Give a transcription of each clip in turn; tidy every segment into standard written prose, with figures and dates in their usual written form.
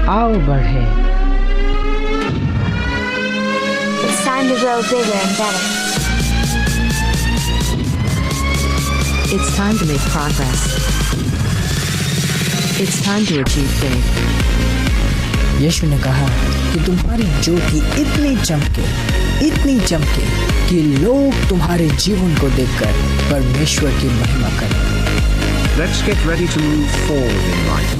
आओ बढ़े। It's time to grow bigger and better. It's time to make progress. It's time to achieve big. यीशु ने कहा कि तुम्हारी ज्योति इतनी चमके कि लोग तुम्हारे जीवन को देखकर परमेश्वर की महिमा करें। Let's get ready to move forward in life.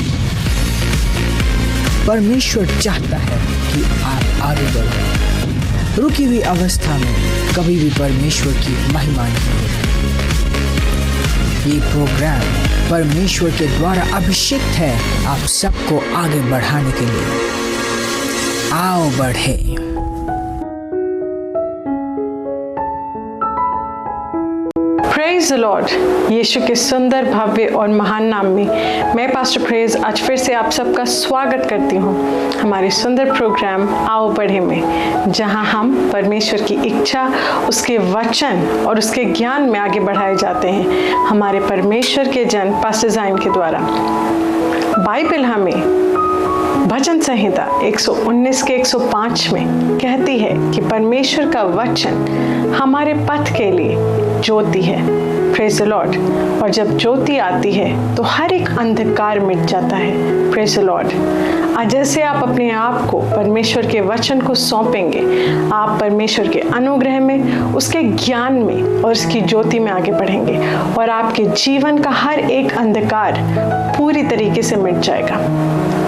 परमेश्वर चाहता है कि आप आगे बढ़ो। रुकी हुई अवस्था में कभी भी परमेश्वर की महिमा नहीं होती। ये प्रोग्राम परमेश्वर के द्वारा अभिषिक्त है आप सबको आगे बढ़ाने के लिए। आओ बढ़े। Praise the Lord. यीशु के सुंदर, भव्य और महान नाम में मैं पास्टर प्रेज आज फिर से आप सबका स्वागत करती हूँ हमारे सुंदर प्रोग्राम आओ बढ़े में, जहाँ हम परमेश्वर की इच्छा, उसके वचन और उसके ज्ञान में आगे बढ़ाए जाते हैं हमारे परमेश्वर के जन पास्टर जाइन के द्वारा। बाइबल हमें भजन संहिता 119 के 105 में कहती है कि परमेश्वर का वचन हमारे पथ के लिए ज्योति है। Praise the Lord. और जब ज्योति आती है तो हर एक अंधकार मिट जाता है। Praise the Lord. आज जैसे आप अपने आप को परमेश्वर के वचन को सौंपेंगे, आप परमेश्वर के अनुग्रह में, उसके ज्ञान में और उसकी ज्योति में आगे बढ़ेंगे और आपके जीवन का हर एक अंधकार पूरी तरीके से मिट जाएगा।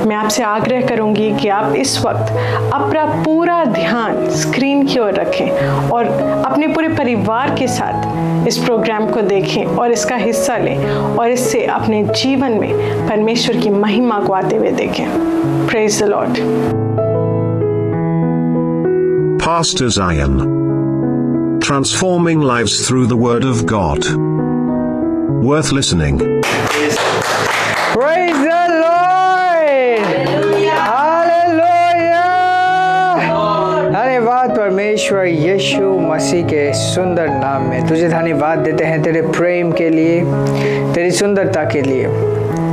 मैं आपसे आग्रह करूंगी कि आप इस वक्त अपना पूरा ध्यान स्क्रीन की ओर रखें और अपने पूरे परिवार के साथ इस प्रोग्राम को देखें और इसका हिस्सा लें और इससे अपने जीवन में परमेश्वर की महिमा को आते हुए देखें। Praise the Lord. Pastor Zion, transforming lives through the Word of God. Worth listening. Praise the Lord! Hallelujah! धन्यवाद परमेश्वर यीशु मसीह के सुंदर नाम में। तुझे धन्यवाद देते हैं तेरे प्रेम के लिए, तेरी सुंदरता के लिए।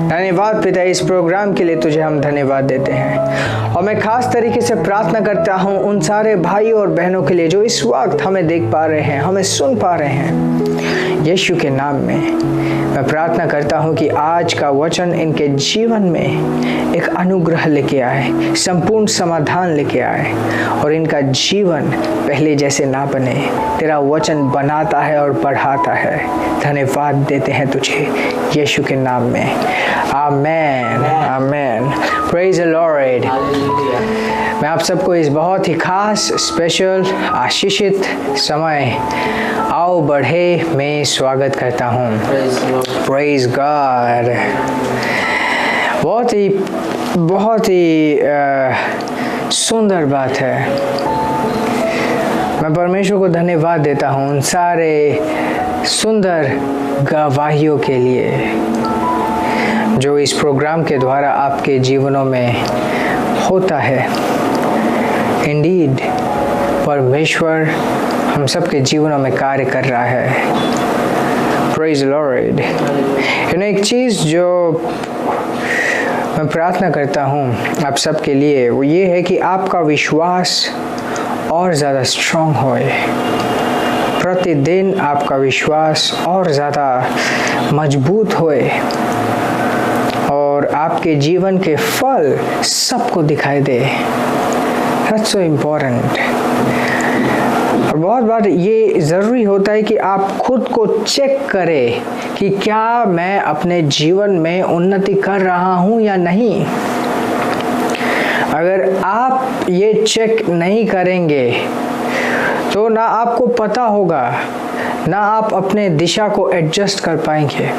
धन्यवाद पिता, इस प्रोग्राम के लिए तुझे हम धन्यवाद देते हैं। और मैं खास तरीके से प्रार्थना करता हूँ उन सारे भाई और बहनों के लिए जो इस वक्त हमें देख पा रहे हैं, हमें सुन पा रहे हैं। यीशु के नाम में मैं प्रार्थना करता हूँ कि आज का वचन इनके जीवन में एक अनुग्रह लेके आए, संपूर्ण समाधान लेके आए और इनका जीवन पहले जैसे ना बने। तेरा वचन बनाता है और बढ़ाता है। धन्यवाद देते हैं तुझे यीशु के नाम में। Amen, amen. Praise the Lord. मैं आप सबको इस बहुत ही खास, स्पेशल, आशीषित समय आओ बढ़े में स्वागत करता हूँ। Praise God. बहुत ही सुंदर बात है। मैं परमेश्वर को धन्यवाद देता हूँ उन सारे सुंदर गवाहियों के लिए जो इस प्रोग्राम के द्वारा आपके जीवनों में होता है। इंडीड परमेश्वर हम सबके जीवनों में कार्य कर रहा है। Praise Lord. एक चीज़ जो मैं प्रार्थना करता हूँ आप सबके लिए वो ये है कि आपका विश्वास और ज़्यादा स्ट्रॉन्ग होए। प्रतिदिन आपका विश्वास और ज़्यादा मजबूत होए और आपके जीवन के फल सबको दिखाई दे। That's so important। और बहुत बार ये ज़रूरी होता है कि आप खुद को चेक करें कि क्या मैं अपने जीवन में उन्नति कर रहा हूँ या नहीं। अगर आप ये चेक नहीं करेंगे तो ना आपको पता होगा, ना आप अपने दिशा को एडजस्ट कर पाएंगे।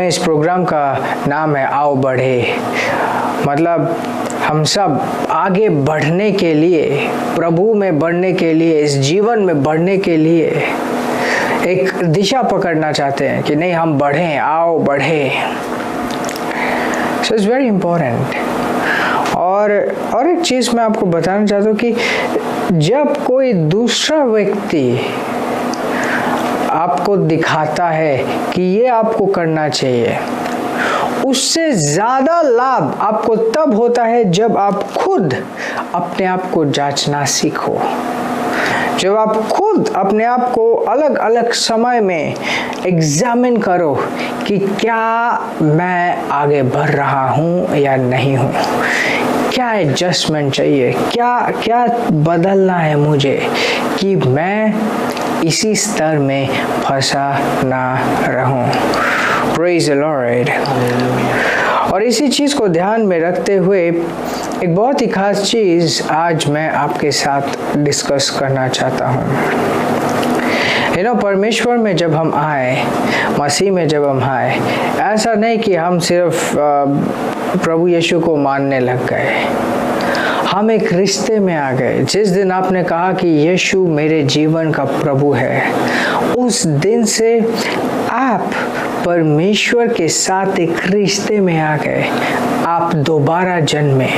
इस प्रोग्राम का नाम है आओ बढ़े। मतलब हम सब आगे बढ़ने के लिए, प्रभु में बढ़ने के लिए, इस जीवन में बढ़ने के लिए एक दिशा पकड़ना चाहते हैं कि नहीं हम बढ़ें, आओ बढ़े। So it's very important. और एक चीज़ मैं आपको बताना चाहता हूँ कि जब कोई दूसरा व्यक्ति आपको दिखाता है कि ये आपको करना चाहिए, उससे ज़्यादा लाभ आपको तब होता है जब आप खुद अपने आप को जांचना सीखो, जब आप खुद अपने आप को अलग अलग समय में एग्जामिन करो कि क्या मैं आगे बढ़ रहा हूँ या नहीं हूँ, क्या एडजस्टमेंट चाहिए, क्या बदलना है मुझे कि मैं इसी स्तर में फंसा ना रहूं। Praise the Lord. और इसी चीज़ को ध्यान में रखते हुए एक बहुत ही खास चीज़ आज मैं आपके साथ डिस्कस करना चाहता हूँ। परमेश्वर में जब हम आए, मसीह में जब हम आए, ऐसा नहीं कि हम सिर्फ प्रभु यीशु को मानने लग गए, हम एक रिश्ते में आ गए। जिस दिन आपने कहा कि यीशु मेरे जीवन का प्रभु है, उस दिन से आप परमेश्वर के साथ एक रिश्ते में आ गए। आप दोबारा जन्मे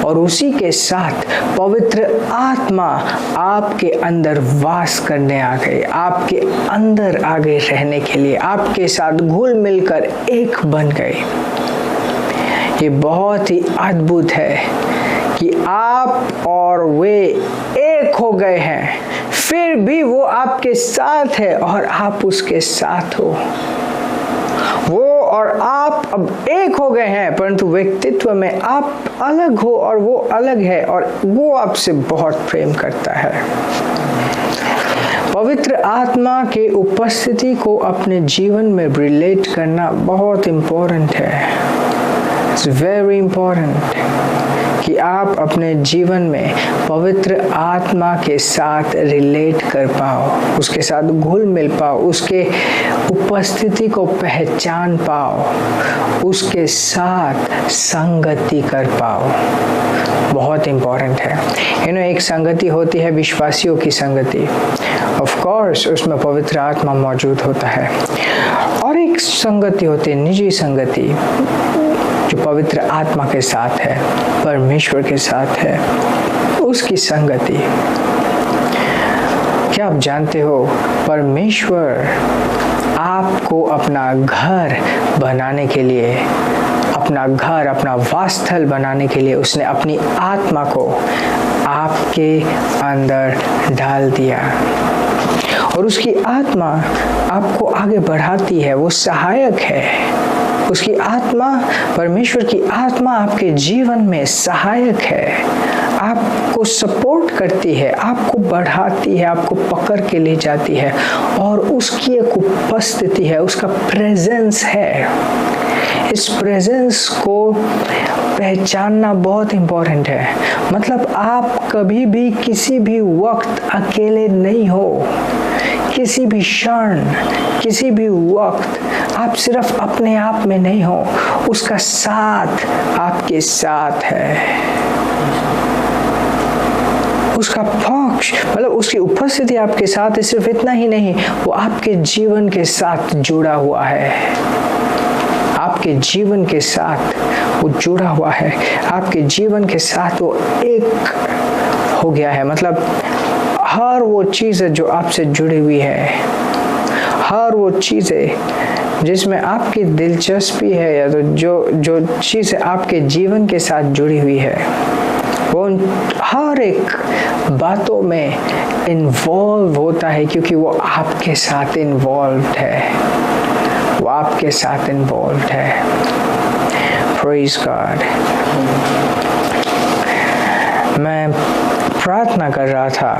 और उसी के साथ पवित्र आत्मा आपके अंदर वास करने आ गई, आपके अंदर आगे रहने के लिए आपके साथ घुल मिलकर एक बन गए। ये बहुत ही अद्भुत है कि आप और वे एक हो गए हैं, फिर भी वो आपके साथ है और आप उसके साथ हो। वो और आप अब एक हो गए हैं, परंतु व्यक्तित्व में आप अलग हो और वो अलग है, और वो आपसे बहुत प्रेम करता है। पवित्र आत्मा के उपस्थिति को अपने जीवन में रिलेट करना बहुत इम्पोर्टेंट है। इट्स वेरी इम्पोर्टेंट कि आप अपने जीवन में पवित्र आत्मा के साथ रिलेट कर पाओ, उसके साथ घुल मिल पाओ, उसके उपस्थिति को पहचान पाओ, उसके साथ संगति कर पाओ। बहुत इम्पोर्टेंट है। एक संगति होती है विश्वासियों की संगति, ऑफ कोर्स उसमें पवित्र आत्मा मौजूद होता है, और एक संगति होती है निजी संगति जो पवित्र आत्मा के साथ है, परमेश्वर के साथ है, उसकी संगति। क्या आप जानते हो परमेश्वर आपको अपना घर बनाने के लिए, अपना घर, अपना वासस्थल बनाने के लिए उसने अपनी आत्मा को आपके अंदर डाल दिया, और उसकी आत्मा आपको आगे बढ़ाती है, वो सहायक है। उसकी आत्मा, परमेश्वर की आत्मा आपके जीवन में सहायक है, आपको सपोर्ट करती है, आपको बढ़ाती है, आपको पकड़ के ले जाती है, और उसकी एक उपस्थिति है, उसका प्रेजेंस है। इस प्रेजेंस को पहचानना बहुत इम्पोर्टेंट है। मतलब आप कभी भी किसी भी वक्त अकेले नहीं हो, किसी भी क्षण, किसी भी वक्त आप सिर्फ अपने आप में नहीं हो, उसका साथ आपके साथ है। उसका पक्ष, मतलब उसकी उपस्थिति आपके साथ है। सिर्फ इतना ही नहीं, वो आपके जीवन के साथ जुड़ा हुआ है, आपके जीवन के साथ वो जुड़ा हुआ है, आपके जीवन के साथ वो एक हो गया है। मतलब हर वो चीज़ें जो आपसे जुड़ी हुई है, हर वो चीज़ें जिसमें आपकी दिलचस्पी है, या तो जो चीज़ें आपके जीवन के साथ जुड़ी हुई है, वो हर एक बातों में इन्वॉल्व होता है, क्योंकि वो आपके साथ इन्वॉल्व है, वो आपके साथ इन्वॉल्व है। Praise God. मैं प्रार्थना कर रहा था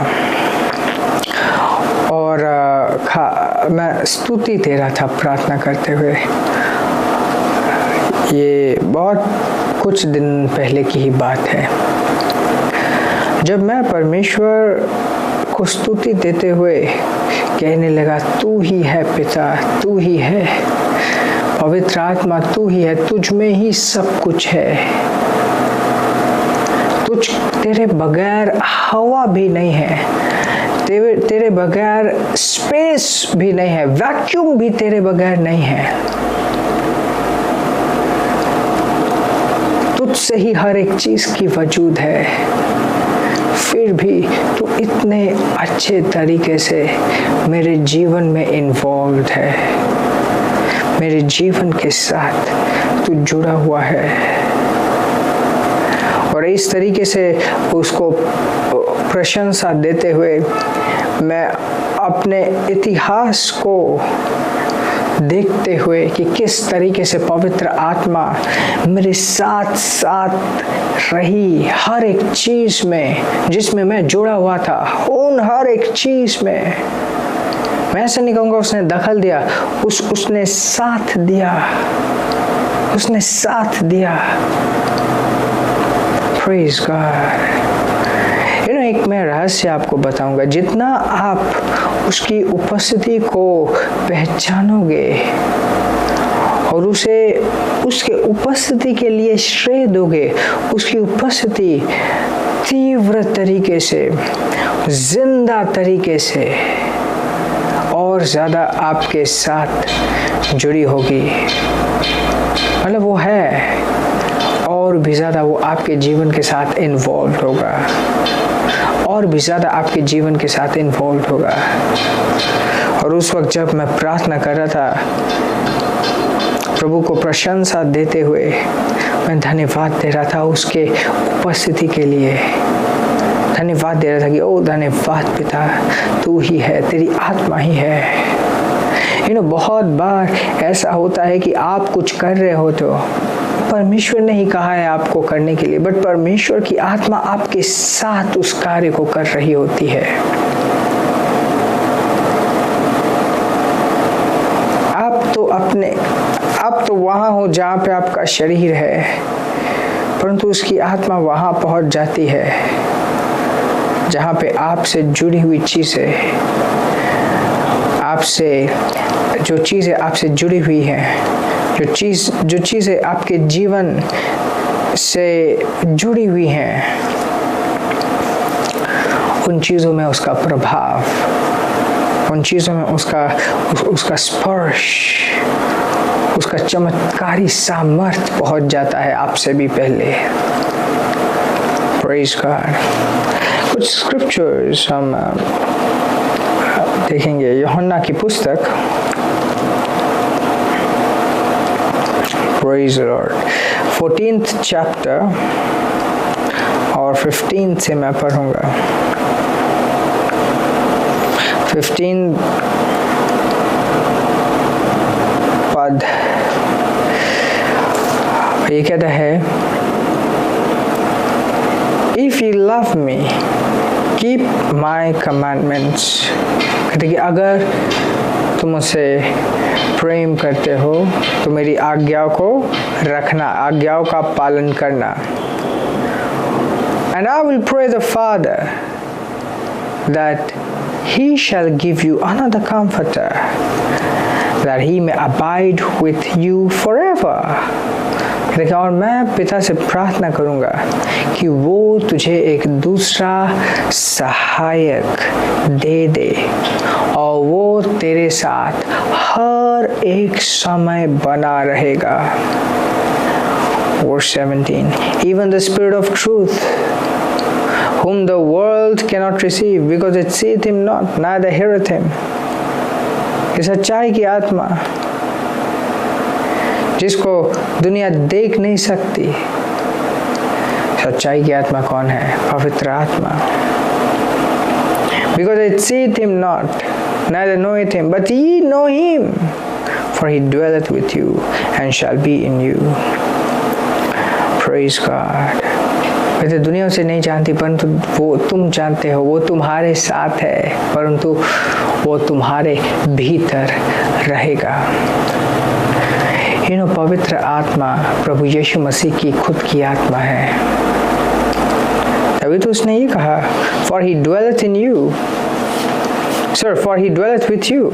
और मैं स्तुति दे रहा था प्रार्थना करते हुए। ये बहुत कुछ दिन पहले की ही बात है, जब मैं परमेश्वर को स्तुति देते हुए कहने लगा, तू ही है पिता, तू ही है पवित्र आत्मा, तू ही है, तुझ में ही सब कुछ है, तेरे बगैर हवा भी नहीं है, तेरे बगैर स्पेस भी नहीं है, वैक्यूम भी तेरे बगैर नहीं है, तुझसे ही हर एक चीज की वजूद है, फिर भी तू इतने अच्छे तरीके से मेरे जीवन में इन्वॉल्व है, मेरे जीवन के साथ तू जुड़ा हुआ है। और इस तरीके से उसको प्रशंसा देते हुए मैं अपने इतिहास को देखते हुए कि किस तरीके से पवित्र आत्मा मेरे साथ साथ रही हर एक चीज में जिसमें मैं जुड़ा हुआ था, उन हर एक चीज में। मैं ऐसे नहीं कहूँगा उसने दखल दिया, उसने साथ दिया, उसने साथ दिया। Praise God. एक मैं रहस्य आपको बताऊंगा, जितना आप उसकी उपस्थिति को पहचानोगे और उसे उसके उपस्थिति के लिए श्रेय दोगे, उसकी उपस्थिति तीव्र तरीके से, जिंदा तरीके से और ज्यादा आपके साथ जुड़ी होगी। मतलब वो है और भी ज्यादा वो आपके जीवन के साथ इन्वॉल्व होगा, और भी ज्यादा आपके जीवन के साथ इन्वॉल्व होगा। और उस वक्त जब मैं प्रार्थना कर रहा था, प्रभु को प्रशंसा देते हुए मैं धन्यवाद दे रहा था उसके उपस्थिति के लिए। धन्यवाद दे रहा था कि ओ धन्यवाद पिता, तू ही है, तेरी आत्मा ही है। बहुत बार ऐसा होता है कि आप कुछ कर रहे हो तो परमेश्वर ने ही कहा है आपको करने के लिए, बट परमेश्वर की आत्मा आपके साथ उस कार्य को कर रही होती है। आप तो वहां हो जहां पे आपका शरीर है, परंतु उसकी आत्मा वहां पहुंच जाती है जहां पे आपसे जुड़ी हुई चीजें, आपसे जो चीजें आपसे जुड़ी हुई हैं, जो चीजें आपके जीवन से जुड़ी हुई हैं, उन चीजों में उसका प्रभाव, उन चीजों में उसका स्पर्श, उसका चमत्कारी सामर्थ्य पहुंच जाता है आपसे भी पहले। Praise God. कुछ स्क्रिप्चर्स हम देखेंगे। यूहन्ना की पुस्तक, प्रेज लॉर्ड, 14th चैप्टर और 15 से मैं पढ़ूंगा। 15 पद ये कहता है, If you love me, keep my commandments। कहते कि अगर तुम मुझसे प्रेम करते हो तो मेरी आज्ञाओं को रखना, आज्ञाओं का पालन करना। And I will pray the Father that he shall give you another comforter, that he may abide with you forever। देखा, और मैं पिता से प्रार्थना करूंगा कि वो तुझे एक दूसरा सहायक दे दे और वो तेरे साथ हर एक समय बना रहेगा। Verse 17, even the Spirit of truth, whom the world cannot receive because it seeth him not, neither heareth him। ये सच्चाई की आत्मा जिसको दुनिया देख नहीं सकती। सच्चाई की आत्मा कौन है? पवित्र आत्मा। Because it seeth him not, neither knoweth him, but ye know him, for he dwelleth with you and shall be in you। Praise God। वैसे दुनिया उसे नहीं जानती, परंतु वो तुम जानते हो, वो तुम्हारे साथ है, परंतु वो तुम्हारे भीतर रहेगा। पवित्र आत्मा प्रभु यीशु मसीह की खुद की आत्मा है। तभी तो उसने ये कहा, for he dwelleth in you, for he dwelleth with you,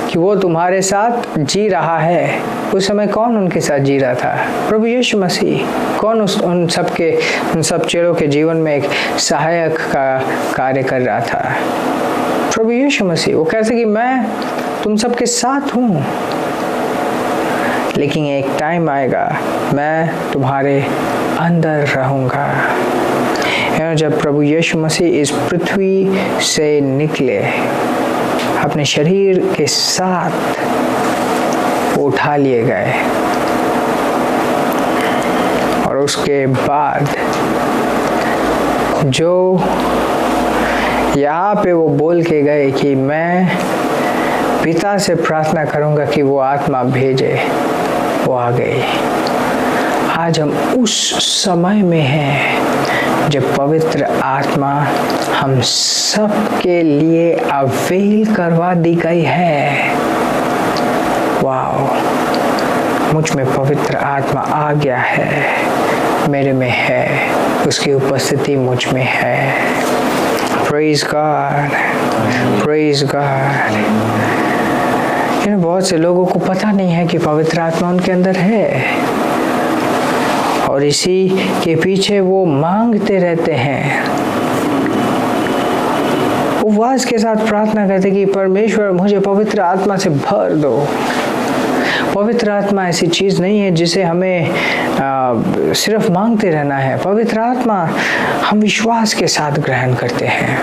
कि वो तुम्हारे साथ जी रहा है। उस समय कौन उनके साथ जी रहा था? प्रभु यीशु मसीह। कौन उन सब चेलों के जीवन में एक सहायक का कार्य कर रहा था? प्रभु यीशु मसीह। वो कहते कि मैं तुम सबके साथ हूँ, लेकिन एक टाइम आएगा मैं तुम्हारे अंदर रहूंगा। जब प्रभु यीशु मसीह इस पृथ्वी से निकले, अपने शरीर के साथ वो उठा लिए गए, उसके बाद जो यहाँ पे वो बोल के गए कि मैं पिता से प्रार्थना करूँगा कि वो आत्मा भेजे, वो आ गई। आज हम उस समय में हैं जब पवित्र आत्मा हम सब के लिए अवेल करवा दी गई है। वाओ, मुझ में पवित्र आत्मा आ गया है, मेरे में है, उसकी उपस्थिति मुझ में है। Praise God, praise God। बहुत से लोगों को पता नहीं है कि पवित्र आत्मा उनके अंदर है, और इसी के पीछे वो मांगते रहते हैं, उपवास के साथ प्रार्थना करते कि परमेश्वर मुझे पवित्र आत्मा से भर दो। पवित्र आत्मा ऐसी चीज़ नहीं है जिसे हमें सिर्फ मांगते रहना है। पवित्र आत्मा हम विश्वास के साथ ग्रहण करते हैं।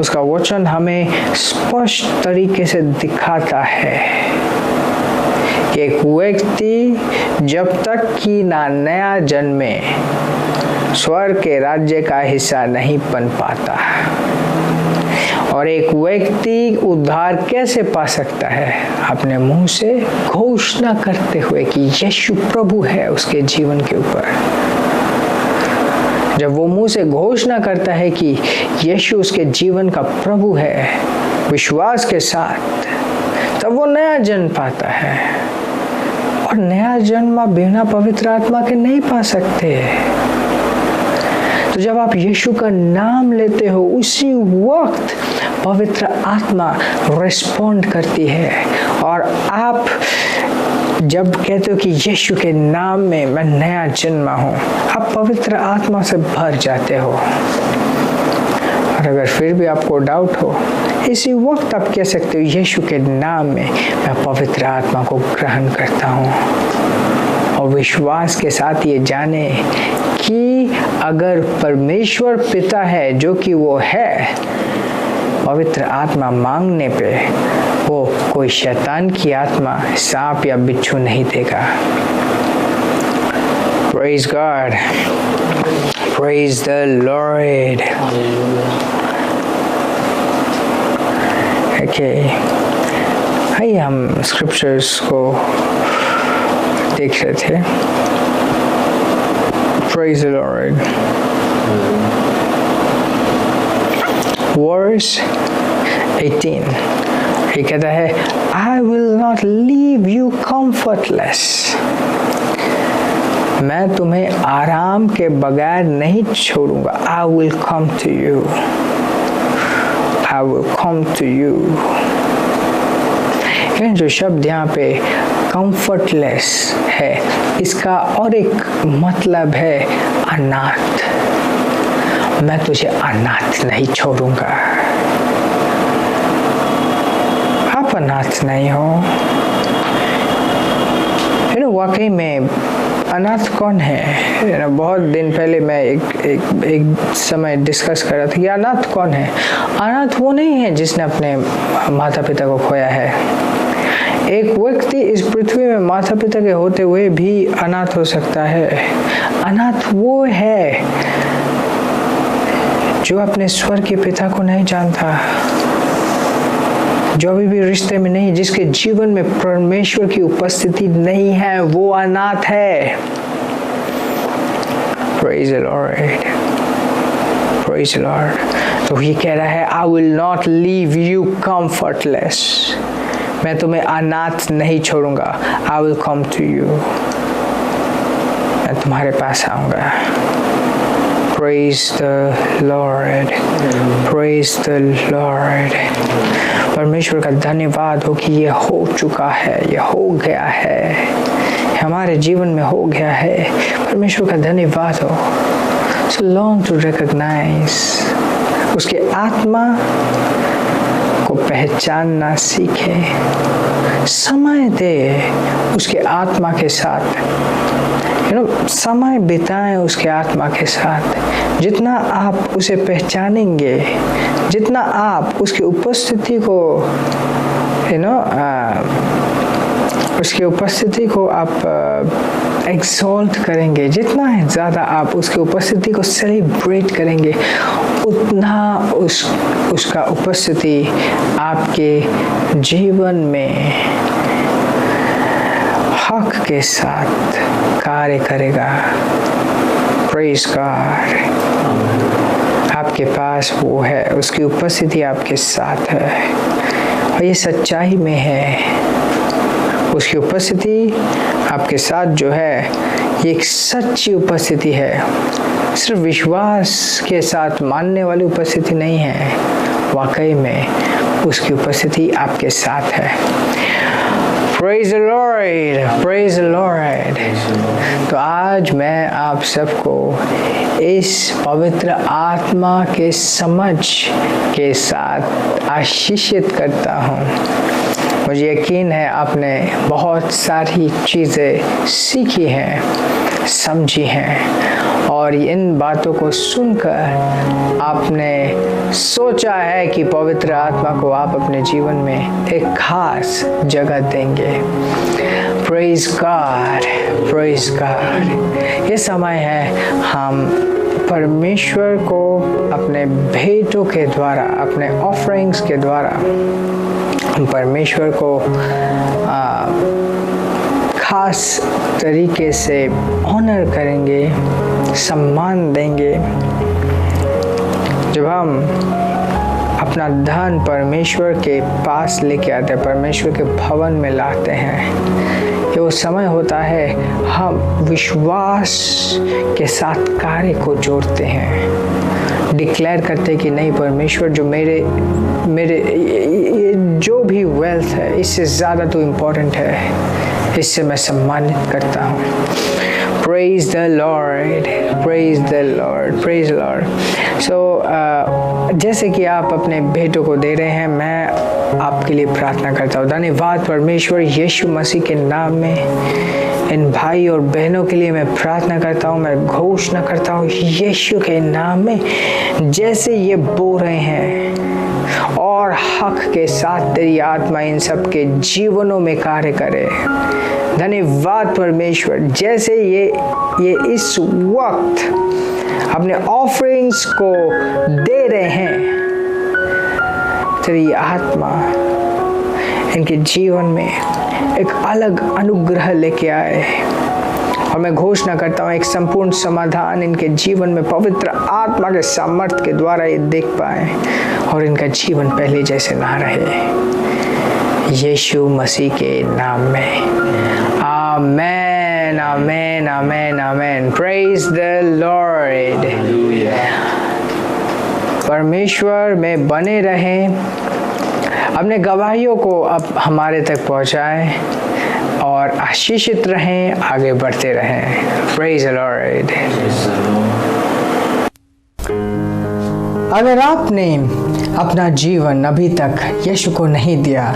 उसका वचन हमें स्पष्ट तरीके से दिखाता है कि एक व्यक्ति जब तक कि ना नया जन्मे स्वर्ग के राज्य का हिस्सा नहीं बन पाता, और एक व्यक्ति उद्धार कैसे पा सकता है? अपने मुंह से घोषणा करते हुए कि यीशु प्रभु है उसके जीवन के ऊपर। जब वो मुंह से घोषणा करता है कि यीशु उसके जीवन का प्रभु है विश्वास के साथ, तब वो नया जन्म पाता है। और नया जन्म बिना पवित्र आत्मा के नहीं पा सकते। तो जब आप यीशु का नाम लेते हो, उसी वक्त पवित्र आत्मा रिस्पॉन्ड करती है, और आप जब कहते हो कि यीशु के नाम में मैं नया जन्मा हूँ, आप पवित्र आत्मा से भर जाते हो। और अगर फिर भी आपको डाउट हो, इसी वक्त आप कह सकते हो यीशु के नाम में मैं पवित्र आत्मा को ग्रहण करता हूँ। और विश्वास के साथ ये जाने कि अगर परमेश्वर पिता है जो कि वो है, पवित्र आत्मा मांगने पे वो कोई शैतान की आत्मा, सांप या बिच्छू नहीं देगा। Praise God, praise the Lord। Okay, आइए हम स्क्रिप्चर्स को देख रहे थे। Praise the Lord। Verse 18, ये कहता है I will not leave you comfortless। मैं तुम्हें आराम के बगैर नहीं छोड़ूंगा। I will come to you, I will come to you। जो शब्द यहाँ पे comfortless है, इसका और एक मतलब है अनाथ। मैं तुझे अनाथ नहीं छोड़ूंगा। आप अनाथ नहीं हो। वाकई में अनाथ कौन है? बहुत दिन पहले मैं एक समय डिस्कस कर रहा था कि अनाथ कौन है। अनाथ वो नहीं है जिसने अपने माता पिता को खोया है। एक व्यक्ति इस पृथ्वी में माता पिता के होते हुए भी अनाथ हो सकता है। अनाथ वो है जो अपने स्वर्ग के पिता को नहीं जानता, जो अभी भी रिश्ते में नहीं, जिसके जीवन में परमेश्वर की उपस्थिति नहीं है, वो अनाथ है। Praise the Lord, praise the Lord। तो ये कह रहा है I will not leave you comfortless। मैं तुम्हें अनाथ नहीं छोड़ूंगा। I will come to you, मैं तुम्हारे पास आऊंगा। Praise the Lord, praise the Lord। परमेश्वर का धन्यवाद हो कि ये हो चुका है, ये हो गया है, हमारे जीवन में हो गया है। परमेश्वर का धन्यवाद हो। So long to recognize, उसके आत्मा को पहचानना सीखे। समय दे उसके आत्मा के साथ, समय बिताएं उसके आत्मा के साथ। जितना आप उसे पहचानेंगे, जितना आप उसकी उपस्थिति को उसकी उपस्थिति को आप एक्सॉल्ट करेंगे, जितना है ज़्यादा आप उसकी उपस्थिति को सेलिब्रेट करेंगे, उतना उसका उपस्थिति आपके जीवन में हक के साथ कार्य करेगा। Praise God. आपके पास वो है, उसकी उपस्थिति आपके साथ है और ये सच्चाई में है। उसकी उपस्थिति आपके साथ जो है ये एक सच्ची उपस्थिति है, सिर्फ विश्वास के साथ मानने वाली उपस्थिति नहीं है, वाकई में उसकी उपस्थिति आपके साथ है। Praise the Lord, praise the Lord। तो आज मैं आप सबको इस पवित्र आत्मा के समझ के साथ आशीषित करता हूँ। मुझे यकीन है आपने बहुत सारी चीज़ें सीखी हैं, समझी हैं और इन बातों को सुनकर आपने सोचा है कि पवित्र आत्मा को आप अपने जीवन में एक खास जगह देंगे। Praise God, praise God. ये समय है हम परमेश्वर को अपने भेंटों के द्वारा, अपने ऑफरिंग्स के द्वारा हम परमेश्वर को खास तरीके से ऑनर करेंगे, सम्मान देंगे। जब हम अपना धन परमेश्वर के पास लेके आते हैं, परमेश्वर के भवन में लाते हैं, ये वो समय होता है हम विश्वास के साथ कार्य को जोड़ते हैं, डिक्लेयर करते हैं कि नहीं, परमेश्वर जो मेरे ये जो भी वेल्थ है इससे ज़्यादा तो इम्पोर्टेंट है, इससे मैं सम्मानित करता हूँ। Praise the Lord, praise the Lord, praise the Lord। So जैसे कि आप अपने भेंटों को दे रहे हैं, मैं आपके लिए प्रार्थना करता हूँ। धन्यवाद परमेश्वर, यीशु मसीह के नाम में इन भाई और बहनों के लिए मैं प्रार्थना करता हूँ, मैं घोषणा करता हूँ यीशु के नाम में, जैसे ये बो रहे हैं और हक के साथ तेरी आत्मा इन सब के जीवनों में कार्य करे। धन्यवाद परमेश्वर, जैसे ये इस वक्त अपने ऑफरिंग्स को दे रहे हैं, तेरी आत्मा इनके जीवन में एक अलग अनुग्रह लेके आए और मैं घोषणा करता हूँ एक संपूर्ण समाधान इनके जीवन में पवित्र आत्मा के सामर्थ्य के द्वारा ये देख पाए और इनका जीवन पहले जैसे ना रहे, यीशु मसीह के नाम में। Amen, amen, amen, amen. Praise the Lord. परमेश्वर में बने रहें, अपने गवाहियों को अब हमारे तक पहुंचाएं और आशीषित रहें, आगे बढ़ते रहें। Praise the Lord. अगर आपने अपना जीवन अभी तक यीशु को नहीं दिया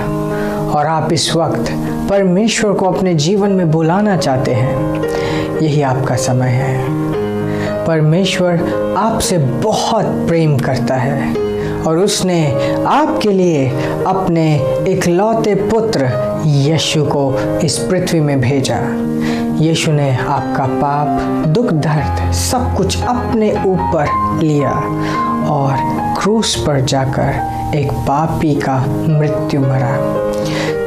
और आप इस वक्त परमेश्वर को अपने जीवन में बुलाना चाहते हैं, यही आपका समय है। परमेश्वर आपसे बहुत प्रेम करता है और उसने आपके लिए अपने इकलौते पुत्र यीशु को इस पृथ्वी में भेजा। यीशु ने आपका पाप, दुख, दर्द सब कुछ अपने ऊपर लिया और क्रूस पर जाकर एक पापी का मृत्यु मरा।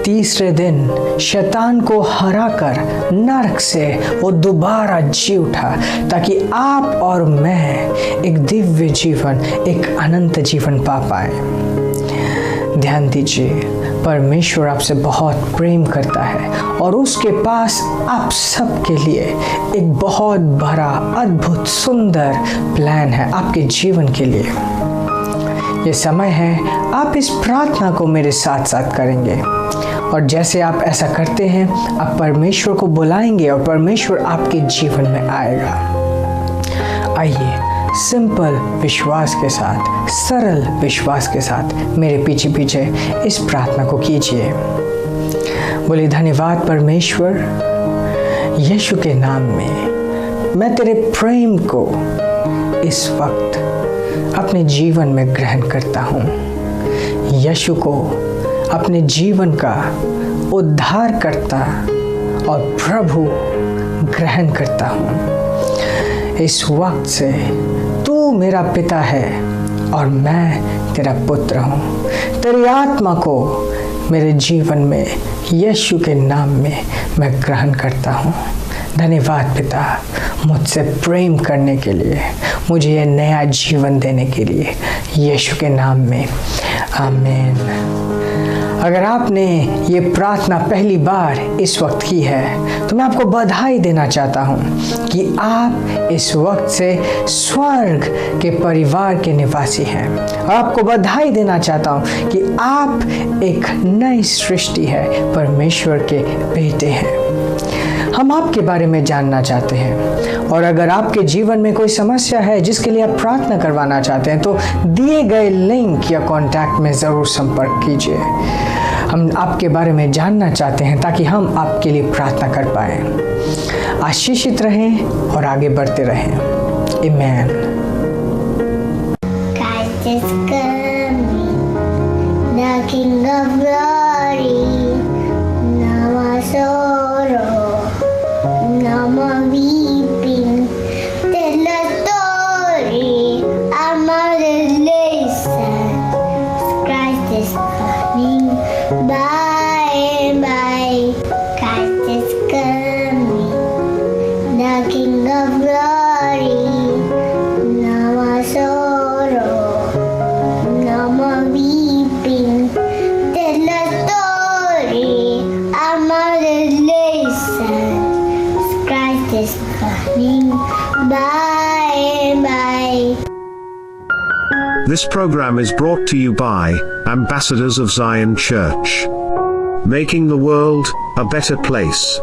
तीसरे दिन शैतान को हराकर नरक से वो दोबारा जी उठा ताकि आप और मैं एक दिव्य जीवन, एक अनंत जीवन पा पाए। ध्यान दीजिए, परमेश्वर आपसे बहुत प्रेम करता है और उसके पास आप सबके लिए एक बहुत बड़ा, अद्भुत, सुंदर प्लान है आपके जीवन के लिए। ये समय है आप इस प्रार्थना को मेरे साथ साथ करेंगे और जैसे आप ऐसा करते हैं, आप परमेश्वर को बुलाएंगे और परमेश्वर आपके जीवन में आएगा। आइए सिंपल विश्वास के साथ, सरल विश्वास के साथ मेरे पीछे पीछे इस प्रार्थना को कीजिए। बोलिए, धन्यवाद परमेश्वर, यीशु के नाम में मैं तेरे प्रेम को इस वक्त अपने जीवन में ग्रहण करता हूँ। यीशु को अपने जीवन का उद्धारकर्ता और प्रभु ग्रहण करता हूँ। इस वक्त से तू मेरा पिता है और मैं तेरा पुत्र हूँ। तेरी आत्मा को मेरे जीवन में यीशु के नाम में मैं ग्रहण करता हूँ। धन्यवाद पिता, मुझसे प्रेम करने के लिए, मुझे ये नया जीवन देने के लिए, यीशु के नाम में आमीन। अगर आपने ये प्रार्थना पहली बार इस वक्त की है तो मैं आपको बधाई देना चाहता हूँ कि आप इस वक्त से स्वर्ग के परिवार के निवासी हैं। और आपको बधाई देना चाहता हूँ कि आप एक नई सृष्टि है, परमेश्वर के बेटे हैं। हम आपके बारे में जानना चाहते हैं और अगर आपके जीवन में कोई समस्या है जिसके लिए आप प्रार्थना करवाना चाहते हैं तो दिए गए लिंक या कॉन्टैक्ट में ज़रूर संपर्क कीजिए। हम आपके बारे में जानना चाहते हैं ताकि हम आपके लिए प्रार्थना कर पाएं। आशीषित रहें और आगे बढ़ते रहें। आमीन। Christ is coming, the King of Glory. No more sorrow, no more weeping. Tell a story, our mother's lesson. Christ is coming by and by. Christ is coming, the King of Glory. No more sorrow, no more weeping. Tell a story, our mother's lesson. Christ is coming by and by. This program is brought to you by Ambassadors of Zion Church. Making the world a better place.